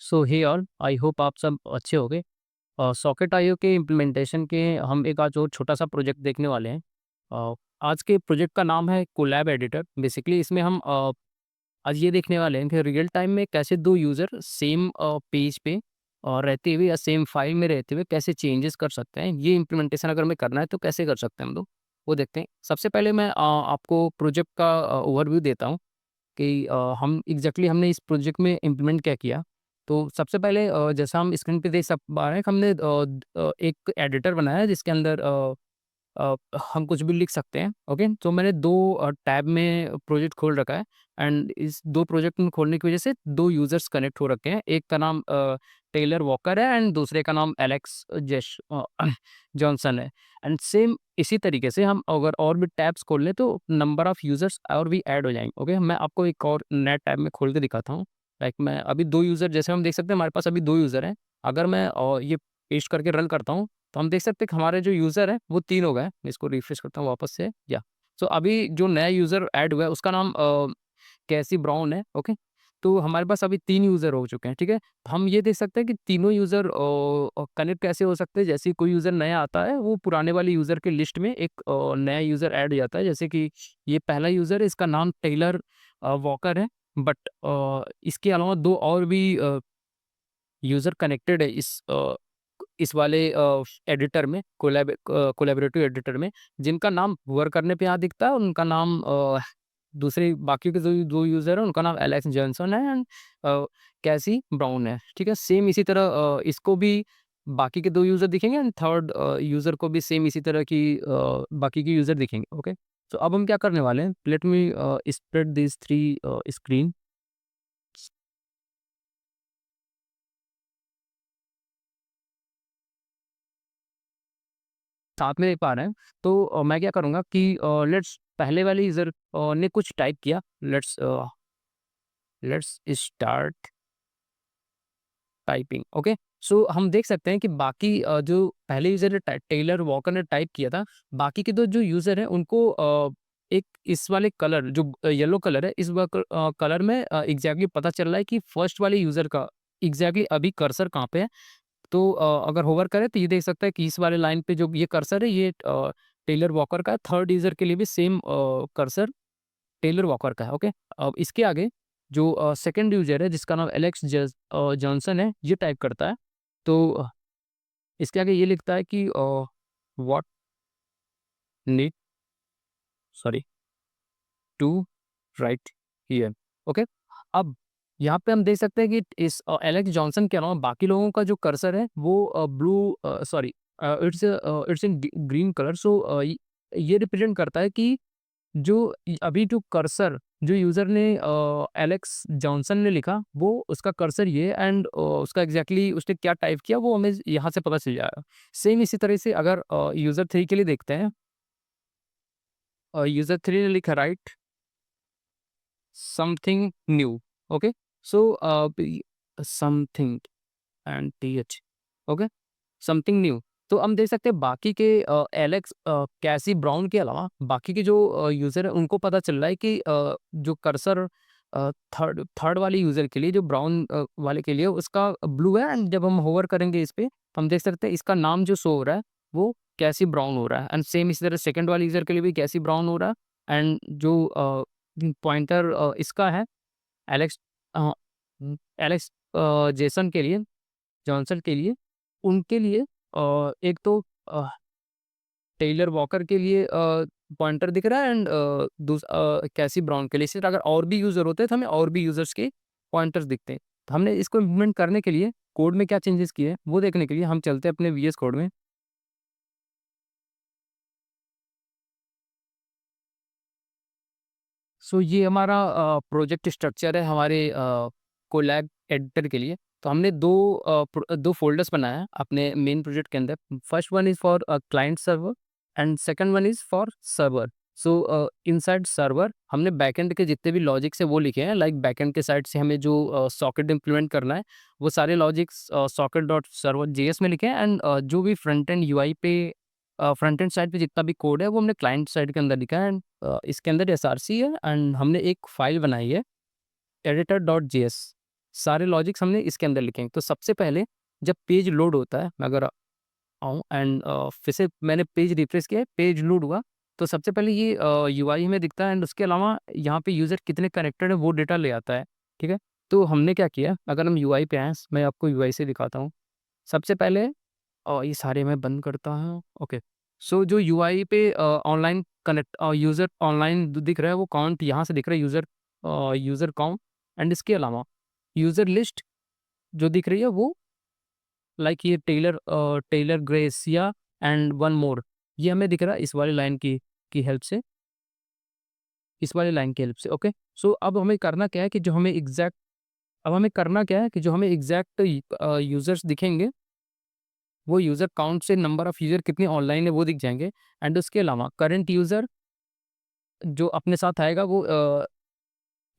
So hey all, I hope आप सब अच्छे होंगे। सॉकेट आईओ के इम्प्लीमेंटेशन के हम एक आज और छोटा सा प्रोजेक्ट देखने वाले हैं। आज के प्रोजेक्ट का नाम है कोलैब एडिटर। बेसिकली इसमें हम आज ये देखने वाले हैं कि रियल टाइम में कैसे दो यूज़र सेम पेज पे रहते हुए या सेम फाइल में रहते हुए कैसे चेंजेस कर सकते हैं। ये इम्प्लीमेंटेशन अगर हमें करना है तो कैसे कर सकते हैं हम लोग, वो देखते हैं। सबसे पहले मैं आपको प्रोजेक्ट का ओवरव्यू देता हूँ कि हम एग्ज़ैक्टली हमने इस प्रोजेक्ट में इम्प्लीमेंट क्या किया। तो सबसे पहले जैसा हम स्क्रीन पे देख पा रहे हैं कि हमने एक एडिटर बनाया है जिसके अंदर हम कुछ भी लिख सकते हैं। ओके, तो मैंने 2 टैब में प्रोजेक्ट खोल रखा है एंड इस 2 प्रोजेक्ट में खोलने की वजह से 2 यूज़र्स कनेक्ट हो रखे हैं। एक का नाम टेलर वॉकर है एंड दूसरे का नाम एलेक्स जॉनसन है। एंड सेम इसी तरीके से हम अगर और भी टैब्स खोल लें तो नंबर ऑफ यूज़र्स और भी ऐड हो जाएँगे। ओके, मैं आपको एक और नया टैब में खोल के दिखाता हूँ। लाइक मैं अभी 2 यूज़र, जैसे हम देख सकते हैं हमारे पास अभी 2 यूज़र हैं। अगर मैं ये पेस्ट करके रन करता हूँ तो हम देख सकते हैं कि हमारे जो यूज़र हैं वो 3 हो गए हैं। मैं इसको रिफ्रेश करता हूँ वापस से, या सो अभी जो नया यूज़र ऐड हुआ है उसका नाम कैसी ब्राउन है। ओके, तो हमारे पास अभी 3 यूज़र हो चुके हैं, ठीक है। हम ये देख सकते हैं कि तीनों यूज़र कनेक्ट कैसे हो सकते हैं। जैसे ही कोई यूज़र नया आता है वो पुराने वाले यूज़र के लिस्ट में एक नया यूज़र ऐड हो जाता है। जैसे कि ये पहला यूज़र है, इसका नाम टेलर वॉकर है, बट इसके अलावा 2 और भी यूज़र कनेक्टेड है इस वाले एडिटर में, कोलैबोरेटिव एडिटर में, जिनका नाम वर्क करने पे यहाँ दिखता है। उनका नाम दूसरे बाकी के जो 2 यूज़र हैं उनका नाम एलेक्स जॉनसन है एंड कैसी ब्राउन है, ठीक है। सेम इसी तरह इसको भी बाकी के 2 यूज़र दिखेंगे एंड थर्ड यूज़र को भी सेम इसी तरह की बाकी के यूज़र दिखेंगे। ओके, तो अब हम क्या करने वाले हैं, let me spread this 3 screen. साथ में देख पा रहे हैं। तो मैं क्या करूँगा कि लेट्स पहले वाले यूज़र ने कुछ टाइप किया। Let's start typing. ओके, सो हम देख सकते हैं कि बाकी जो पहले यूज़र ने टेलर वॉकर ने टाइप किया था, बाकी के 2 जो यूज़र हैं उनको एक इस वाले कलर जो येलो कलर है, इस कलर में एग्ज़ैक्टली पता चल रहा है कि फर्स्ट वाले यूज़र का एग्ज़ैक्टली अभी कर्सर कहाँ पे है। तो अगर होवर करें तो ये देख सकता है कि इस वाले लाइन पे जो ये कर्सर है ये टेलर वॉकर का है। थर्ड यूज़र के लिए भी सेम कर्सर टेलर वॉकर का है। ओके, अब इसके आगे जो सेकंड यूज़र है जिसका नाम एलेक्स जॉनसन है, ये टाइप करता है। तो इसके आगे ये लिखता है कि what need sorry to write here. Okay, अब यहाँ पे हम देख सकते हैं कि इस एलेक्स जॉनसन के अलावा बाकी लोगों का जो कर्सर है वो blue sorry it's in green colour. So ये रिप्रेजेंट करता है कि जो अभी जो कर्सर जो यूज़र ने एलेक्स जॉनसन ने लिखा वो उसका कर्सर ये है एंड उसका एग्जैक्टली उसने क्या टाइप किया वो हमें यहाँ से पता चल जाएगा। सेम इसी तरह से अगर यूज़र 3 के लिए देखते हैं, यूज़र 3 ने लिखा write something new. Okay, so something and TH. Okay, something new. तो हम देख सकते हैं बाकी के एलेक्स कैसी ब्राउन के अलावा बाकी के जो यूज़र है उनको पता चल रहा है कि जो कर्सर थर्ड थर्ड वाले यूज़र के लिए जो ब्राउन वाले के लिए उसका ब्लू है एंड जब हम होवर करेंगे इस पे तो हम देख सकते हैं इसका नाम जो शो हो रहा है वो कैसी ब्राउन हो रहा है एंड सेम इसी तरह सेकंड वाले यूज़र के लिए भी कैसी ब्राउन हो रहा है एंड जो पॉइंटर इसका है एलेक्स अ, एलेक्स जेसन के लिए, जॉनसन के लिए, उनके लिए एक तो टेलर वॉकर के लिए पॉइंटर दिख रहा है एंड कैसी ब्राउन के लिए। इसी तरह अगर और भी यूज़र होते तो हमें और भी यूज़र्स के पॉइंटर्स दिखते हैं। तो हमने इसको इम्प्लीमेंट करने के लिए कोड में क्या चेंजेस किए हैं वो देखने के लिए हम चलते हैं अपने वीएस कोड में। सो ये हमारा प्रोजेक्ट स्ट्रक्चर है हमारे कोलैब एडिटर के लिए। तो हमने 2 फ़ोल्डर्स बनाए हैं अपने मेन प्रोजेक्ट के अंदर। First one is for client server and second one is for server. So inside server हमने बैकएंड के जितने भी लॉजिक्स हैं वो लिखे हैं। लाइक बैकएंड के साइड से हमें जो सॉकेट इम्प्लीमेंट करना है वो सारे logics socket dot server JS में लिखे हैं एंड जो भी फ्रंट एंड यूआई पे फ्रंट एंड साइड पे जितना भी कोड है वो हमने क्लाइंट साइड के अंदर लिखा है एंड इसके अंदर एसआरसी है एंड हमने एक फाइल बनाई है एडिटर डॉट जेएस। सारे लॉजिक्स हमने इसके अंदर लिखे हैं। तो सबसे पहले जब पेज लोड होता है, मैं अगर आऊँ एंड फिर से मैंने पेज रिफ्रेश किया है, पेज लोड हुआ, तो सबसे पहले ये यूआई हमें दिखता है एंड उसके अलावा यहाँ पे यूज़र कितने कनेक्टेड है वो डेटा ले आता है, ठीक है? तो हमने क्या किया, अगर हम यूआई पे आएँ, मैं आपको यूआई से दिखाता हूँ। सबसे पहले ये सारे मैं बंद करता हूँ, ओके। सो जो यूआई पे online connect user online the दिख रहा है वो काउंट यहाँ से दिख रहा है, यूज़र काउंट एंड इसके अलावा यूज़र लिस्ट जो दिख रही है वो लाइक ये Taylor Gracia and one more, ये हमें दिख रहा है इस वाली लाइन की हेल्प से, इस वाली लाइन की हेल्प से, ओके। सो अब हमें करना क्या है कि जो हमें एग्जैक्ट यूजर्स दिखेंगे, वो यूजर काउंट से नंबर ऑफ यूजर कितने ऑनलाइन है वो दिख जाएंगे एंड उसके अलावा करंट यूजर जो अपने साथ आएगा वो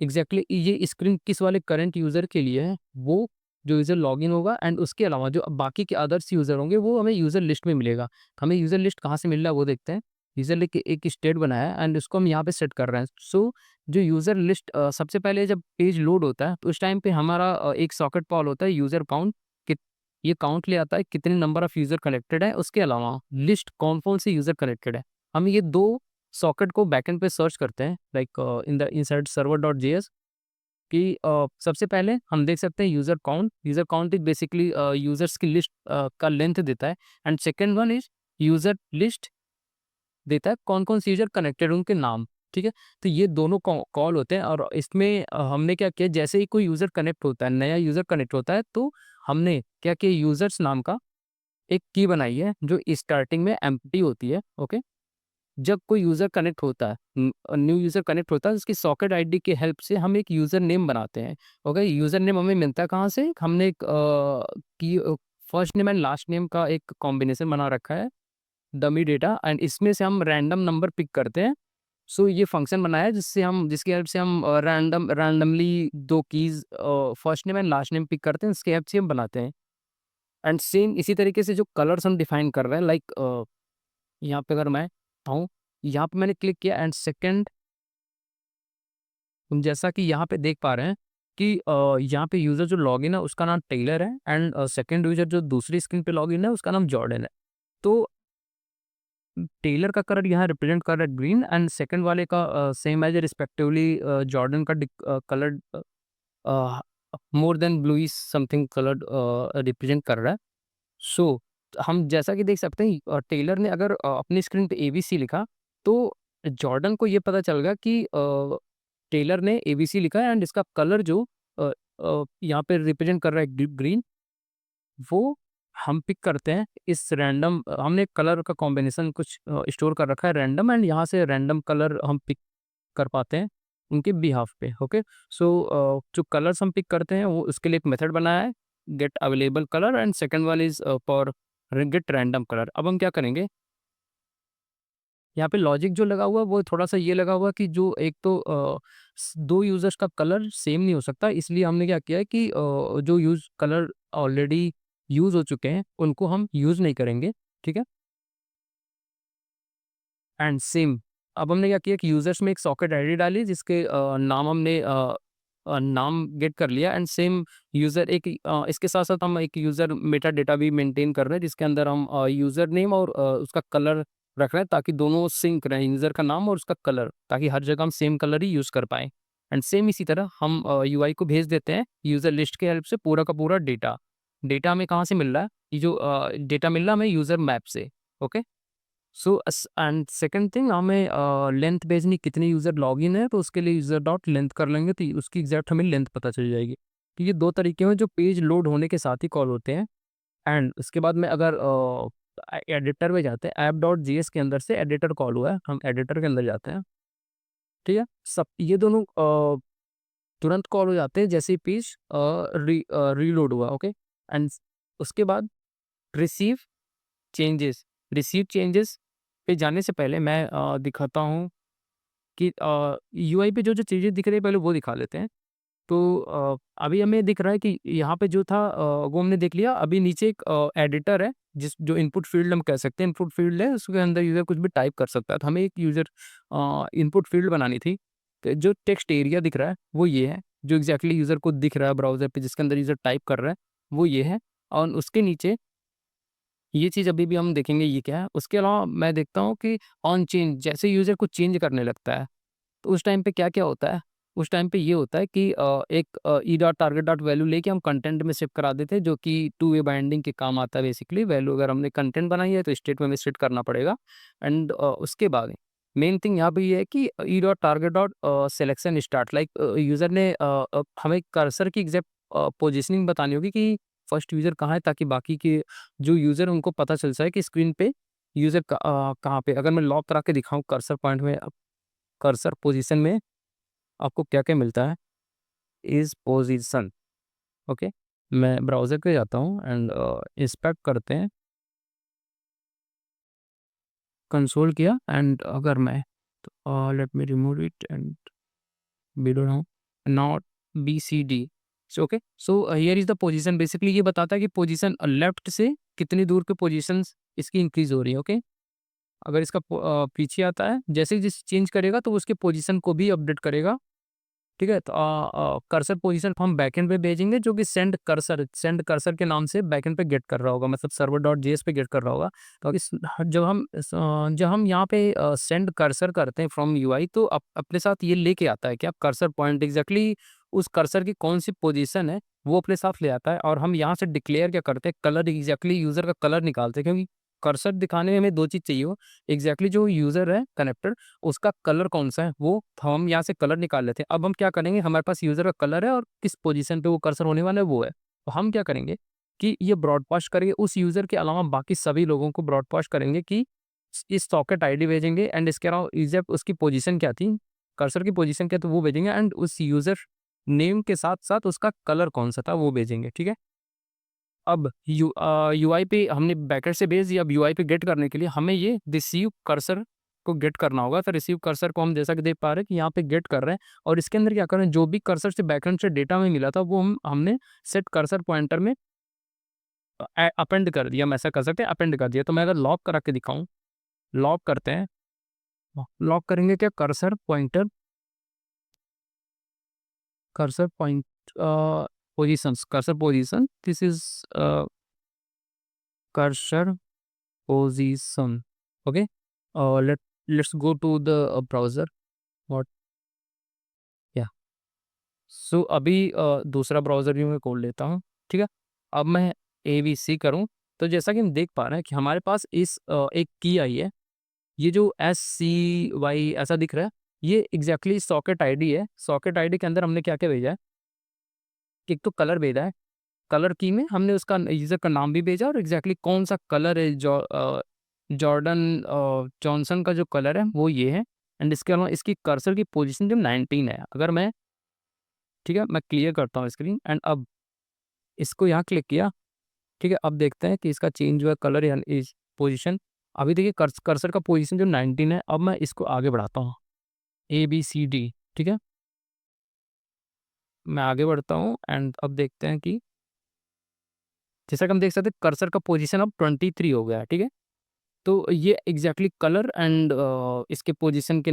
एग्जैक्टली ये स्क्रीन किस वाले करंट यूज़र के लिए है, वो जो यूज़र लॉगिन होगा एंड उसके अलावा जो बाकी के अदर्स यूज़र होंगे वो हमें यूज़र लिस्ट में मिलेगा। हमें यूज़र लिस्ट कहाँ से मिल रहा है वो देखते हैं। यूज़र लिस्ट एक स्टेट बनाया है एंड उसको हम यहाँ पे सेट कर रहे हैं। सो जो यूज़र लिस्ट सबसे पहले जब पेज लोड होता है तो उस टाइम पे हमारा एक सॉकेट कॉल होता है यूज़र काउंट, कि ये काउंट ले आता है कितने नंबर ऑफ यूज़र कनेक्टेड है, उसके अलावा लिस्ट कौन-कौन से यूज़र कनेक्टेड है। हम ये 2 सॉकेट को बैकएंड पे सर्च करते हैं like in the inside server.js कि सबसे पहले हम देख सकते हैं user count is basically users की लिस्ट का लेंथ देता है and second one is user list देता है कौन-कौन से यूज़र कनेक्टेड उनके नाम, ठीक है? तो ये दोनों कॉल होते हैं और इसमें हमने क्या किया, जैसे ही कोई यूज़र कनेक्ट होता है, नया यूज़र कनेक्ट होता है तो हमने क्या किया, यूज़र्स नाम का एक की बनाई है जो स्टार्टिंग में एम्प्टी होती है, ओके? जब कोई यूज़र कनेक्ट होता है, न्यू यूज़र कनेक्ट होता है, उसकी सॉकेट आईडी की हेल्प से हम एक यूज़र नेम बनाते हैं। ओके, यूज़र नेम हमें मिलता है कहाँ से? हमने एक first name and last name का एक कॉम्बिनेशन बना रखा है, डमी डेटा, एंड इसमें से हम रैंडम नंबर पिक करते हैं। सो ये फंक्शन बनाया है जिसकी हेल्प से हम randomly 2 keys first name and last name pick करते हैं, इसकी हेल्प से हम बनाते हैं। एंड सेम इसी तरीके से जो कलर्स हम डिफाइन कर रहे हैं लाइक यहाँ पे अगर मैं आऊँ, यहाँ पे मैंने क्लिक किया एंड सेकंड, जैसा कि यहाँ पे देख पा रहे हैं कि यहाँ पे यूज़र जो लॉगिन है उसका नाम टेलर है एंड सेकंड यूज़र जो दूसरी स्क्रीन पे लॉगिन है उसका नाम जॉर्डन है। तो टेलर का कलर यहाँ रिप्रेजेंट कर रहा है ग्रीन एंड सेकंड वाले का सेम एज रिस्पेक्टिवली जॉर्डन का colour more than bluish something coloured represent कर रहा है। सो हम जैसा कि देख सकते हैं टेलर ने अगर अपनी स्क्रीन पे एबीसी लिखा तो जॉर्डन को ये पता चल गया कि टेलर ने एबीसी लिखा है एंड इसका कलर जो यहाँ पे रिप्रेजेंट कर रहा है ग्रीन, वो हम पिक करते हैं इस रैंडम, हमने कलर का कॉम्बिनेशन कुछ स्टोर कर रखा है रैंडम एंड यहाँ से रैंडम कलर हम पिक कर पाते हैं उनके बिहाफ पे, ओके। सो जो कलर्स हम पिक करते हैं वो उसके लिए एक मेथड बनाया है, get available colour, and second one is for get random colour. अब हम क्या करेंगे, यहाँ पे लॉजिक जो लगा हुआ है वो थोड़ा-सा ये लगा हुआ है कि जो एक तो 2 यूज़र्स का कलर सेम नहीं हो सकता, इसलिए हमने क्या किया है कि जो कलर ऑलरेडी यूज़ हो चुके हैं, उनको हम यूज़ नहीं करेंगे, ठीक है? एंड सेम अब हमने क्या किया कि यूज़र्स में एक सॉकेट आईडी डाली जिसके नाम हमने नाम गेट कर लिया एंड सेम यूज़र इसके साथ-साथ हम एक यूज़र मेटा डेटा भी मेंटेन कर रहे हैं जिसके अंदर हम यूज़र नेम और उसका कलर रख रहे हैं ताकि दोनों सिंक रहें, यूज़र का नाम और उसका कलर, ताकि हर जगह हम सेम कलर ही यूज़ कर पाएँ। एंड सेम इसी तरह हम यूआई को भेज देते हैं यूज़र लिस्ट की हेल्प से पूरा का पूरा डेटा। डेटा हमें कहाँ से मिल रहा है? ये जो डेटा मिल रहा है हमें यूज़र मैप से, okay? So and second thing हमें लेंथ भेजनी, कितने यूज़र लॉगिन है तो उसके लिए यूज़र डॉट लेंथ कर लेंगे तो उसकी एग्जैक्ट हमें लेंथ पता चल जाएगी। तो ये 2 तरीके हैं जो पेज लोड होने के साथ ही कॉल होते हैं। एंड उसके बाद में अगर एडिटर में जाते हैं, ऐप डॉट जीएस के अंदर से एडिटर कॉल हुआ है, हम एडिटर के अंदर जाते हैं, ठीक है? सब ये दोनों तुरंत कॉल हो जाते हैं जैसे ही पेज रीलोड हुआ, ओके। एंड उसके बाद रिसीव रिसीव चेंजेस पे जाने से पहले मैं दिखाता हूँ कि यूआई पे जो-जो चीज़ें दिख रही है पहले वो दिखा लेते हैं। तो अभी हमें दिख रहा है कि यहाँ पे जो था वो हमने देख लिया। अभी नीचे एक एडिटर है जो इनपुट फ़ील्ड हम कह सकते हैं, इनपुट फ़ील्ड है उसके अंदर यूज़र कुछ भी टाइप कर सकता है। तो हमें एक यूज़र इनपुट फ़ील्ड बनानी थी। जो टेक्स्ट एरिया दिख रहा है वो ये है, जो एग्जैक्टली यूज़र को दिख रहा है ब्राउज़र पे, जिसके अंदर यूज़र टाइप कर रहा है वो ये है। और उसके नीचे ये चीज़ अभी भी हम देखेंगे ये क्या है। उसके अलावा मैं देखता हूँ कि ऑन चेंज, जैसे यूज़र कुछ चेंज करने लगता है तो उस टाइम पे क्या-क्या होता है? उस टाइम पे ये होता है कि एक E dot target dot value लेके हम कंटेंट में शिफ्ट करा देते हैं, जो कि टू वे बाइंडिंग के काम आता है बेसिकली। वैल्यू अगर हमने कंटेंट बनाई है तो स्टेट में शिफ्ट करना पड़ेगा। एंड उसके बाद मेन थिंग यहाँ पे ये है कि E dot target dot selection start, like user ने हमें कर्सर की एग्जैक्ट पोजीशनिंग बतानी होगी कि फर्स्ट यूज़र कहाँ है, ताकि बाकी के जो यूज़र हैं उनको पता चल जाए कि स्क्रीन पे यूज़र कहाँ पे। अगर मैं लॉक करा के दिखाऊँ कर्सर पॉइंट में, कर्सर पोजीशन में आपको क्या-क्या मिलता है इस पोजीशन। ओके, मैं ब्राउज़र पे जाता हूँ एंड इंस्पेक्ट करते हैं, कंसोल किया एंड अगर मैं let me remove it and below now not BCD. So okay, so here is the position. Basically ये बताता है कि पोजीशन लेफ्ट से कितनी दूर पे पोजीशंस इसकी इंक्रीज़ हो रही है। ओके, अगर इसका पीछे आता है, जैसे ही जिस चेंज करेगा तो उसके पोजीशन को भी अपडेट करेगा। ठीक है? तो कर्सर पोज़ीशन को हम बैकएंड पे भेजेंगे, जो कि सेंड कर्सर के नाम से बैकएंड पे गेट कर रहा होगा, मतलब सर्वर डॉट जेएस पे गेट कर रहा होगा। तो जब हम यहाँ पे सेंड कर्सर करते हैं फ्रॉम यूआई, तो अपने साथ ये लेके आता है कि आप कर्सर पॉइंट एग्ज़ैक्टली उस कर्सर की कौन-सी पोज़ीशन है, वो अपने साथ ले आता है। और हम यहाँ से डिक्लेयर क्या करते हैं, कलर एग्ज़ैक्टली यूज़र का कलर निकालते हैं, क्योंकि कर्सर दिखाने में हमें 2 चीज़ चाहिए हो, एग्ज़ैक्टली जो यूज़र है कनेक्टर, उसका कलर कौन-सा है, वो हम यहाँ से कलर निकाल लेते हैं। अब हम क्या करेंगे, हमारे पास यूज़र का कलर है और किस पोज़ीशन पे वो कर्सर होने वाला है वो है। तो हम क्या करेंगे कि ये ब्रॉडकास्ट करेंगे उस यूज़र के अलावा बाकी सभी लोगों को ब्रॉडकास्ट करेंगे कि इस सॉकेट आईडी भेजेंगे एंड इसके अलावा एग्ज़ैक्ट उसकी पोज़ीशन क्या थी, कर्सर की पोज़ीशन क्या, तो वो भेजेंगे एंड उस यूज़र नेम के साथ-साथ उसका कलर कौन-सा था वो भेजेंगे, ठीक है? अब यूआई पे हमने बैकएंड से भेज दिया, अब यूआई पे गेट करने के लिए हमें ये रिसीव कर्सर को गेट करना होगा। तो रिसीव कर्सर को हम जैसा कि देख पा रहे हैं कि यहाँ पे गेट कर रहे हैं और इसके अंदर क्या कर रहे हैं, जो भी कर्सर से बैकएंड से डेटा हमें मिला था वो हमने सेट कर्सर पॉइंटर में अपेंड कर दिया। हम ऐसा कर सकते हैं, अपेंड कर दिया। तो मैं अगर लॉक करा के दिखाऊँ, लॉक करते हैं, लॉक करेंगे क्या, cursor pointer, cursor point positions, cursor position, this is cursor position. Okay, let's go to the browser, what, yeah so अभी दूसरा ब्राउज़र भी मैं खोल लेता हूँ, ठीक है? अब मैं एबीसी करूँ, तो जैसा कि हम देख पा रहे हैं कि हमारे पास एक की आई है, ये जो एससीवाई ऐसा दिख रहा है, ये एग्ज़ैक्टली सॉकेट आईडी है। सॉकेट आईडी के अंदर हमने क्या-क्या भेजा है, कि एक तो कलर भेजा है, कलर की में हमने उसका यूज़र का नाम भी भेजा और एग्ज़ैक्टली कौन-सा कलर है, जॉर्डन जॉनसन का जो कलर है वो ये है। एंड इसके अलावा इसकी कर्सर की पोज़ीशन जो 19 है। अगर मैं, ठीक है, मैं क्लियर करता हूँ स्क्रीन एंड अब इसको यहाँ क्लिक किया, ठीक है? अब देखते हैं कि इसका चेंज हुआ कलर या इस पोज़ीशन। अभी देखिए कर्सर का पोज़ीशन जो 19 है, अब मैं इसको आगे बढ़ाता हूँ, एबीसीडी, ठीक है? मैं आगे बढ़ता हूँ एंड अब देखते हैं कि जैसा कि हम देख सकते हैं कर्सर का पोज़ीशन अब 23 हो गया है, ठीक है? तो ये एग्ज़ैक्टली कलर एंड इसके पोज़ीशन की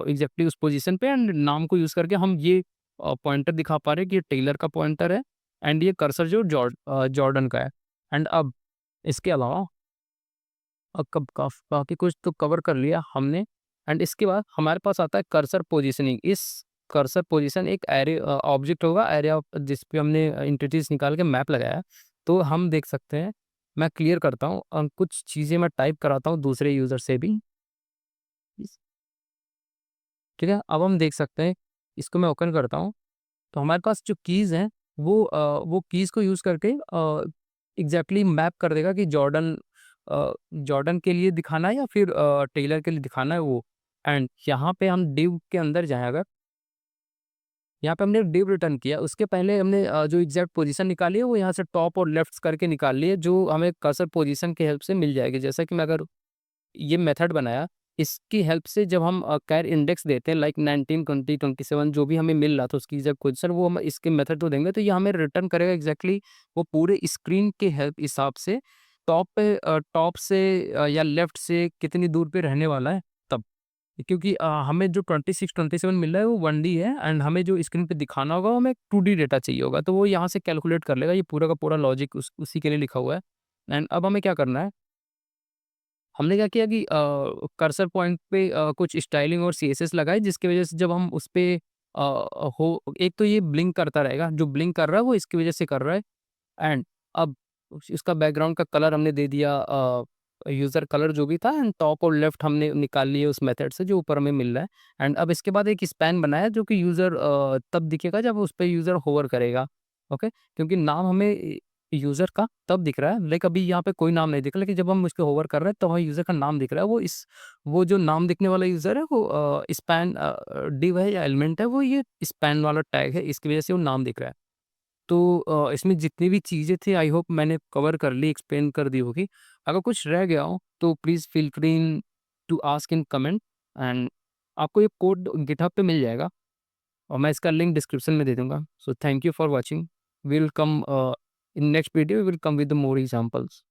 एग्ज़ैक्टली उस पोज़ीशन पे एंड नाम को यूज़ करके हम ये पॉइंटर दिखा पा रहे हैं कि ये टेलर का पॉइंटर है एंड ये कर्सर जो जॉर्डन का है। एंड अब इसके अलावा कब बाकी कुछ तो कवर कर लिया हमने एंड इसके बाद हमारे पास आता है कर्सर पोजीशनिंग। इस कर्सर पोजीशन एक एरे ऑब्जेक्ट होगा, एरिया ऑफ जिस पे हमने एंटिटीज निकाल के मैप लगाया है। तो हम देख सकते हैं, मैं क्लियर करता हूँ, कुछ चीज़ें मैं टाइप कराता हूँ दूसरे यूज़र से भी, ठीक है? अब हम देख सकते हैं, इसको मैं ओपन करता हूँ, तो हमारे पास जो कीज़ हैं वो कीज़ को यूज़ करके एग्ज़ैक्टली मैप कर देगा कि जॉर्डन के लिए दिखाना है या फिर टेलर के लिए दिखाना है वो। एंड यहाँ पे हम डिव के अंदर जाएँ अगर, यहाँ पे हमने डिव रिटर्न किया, उसके पहले हमने जो एग्ज़ैक्ट पोज़ीशन निकाली है वो यहाँ से टॉप और लेफ्ट करके निकाल ली है, जो हमें कर्सर पोज़ीशन की हेल्प से मिल जाएगी। जैसा कि मैं अगर ये मेथड बनाया, इसकी हेल्प से जब हम कैर इंडेक्स देते हैं लाइक 19, 20, 27 जो भी हमें मिल रहा था उसकी एग्ज़ैक्ट पोज़ीशन, वो हम इसके मेथड को देंगे तो ये हमें रिटर्न करेगा एग्ज़ैक्टली वो पूरे स्क्रीन के हेल्प हिसाब से टॉप से या लेफ्ट से कितनी दूर पे रहने वाला है तब। क्योंकि हमें जो 26-27 मिल रहा है वो 1D है एंड हमें जो स्क्रीन पे दिखाना होगा वो हमें 2D डेटा चाहिए होगा। तो वो यहाँ से कैलकुलेट कर लेगा, ये पूरा का पूरा लॉजिक उसी के लिए लिखा हुआ है। एंड अब हमें क्या करना है, हमने क्या किया कि कर्सर पॉइंट पे कुछ स्टाइलिंग और सीएसएस लगाए, जिसकी वजह से जब हम उस पे हो एक तो ये ब्लिंक करता रहेगा, जो ब्लिंक कर रहा है वो इसकी वजह से कर रहा है। एंड अब इसका बैकग्राउंड का कलर हमने दे दिया यूज़र कलर जो भी था, एंड टॉप और लेफ्ट हमने निकाल लिए उस मेथड से जो ऊपर हमें मिल रहा है। एंड अब इसके बाद एक स्पैन बनाया जो कि यूज़र तब दिखेगा जब उस पे यूज़र होवर करेगा। ओके? क्योंकि नाम हमें यूज़र का तब दिख रहा है, लाइक अभी यहाँ पे कोई नाम नहीं दिख रहा, लेकिन जब हम उसपे होवर कर रहे हैं तो वहाँ यूज़र का नाम दिख रहा है। वो जो नाम दिखने वाला यूज़र है वो स्पैन डिव है या एलिमेंट है, वो ये स्पैन वाला टैग है, इसकी वजह से वो नाम दिख रहा है। तो इसमें जितनी भी चीज़ें थी आई होप मैंने कवर कर ली, एक्सप्लेन कर दी होगी। अगर कुछ रह गया हो तो please feel free to ask in comment. And आपको ये कोड गिटहब पे मिल जाएगा और मैं इसका लिंक डिस्क्रिप्शन में दे दूँगा। So thank you for watching. We will come in next video we will come with more examples.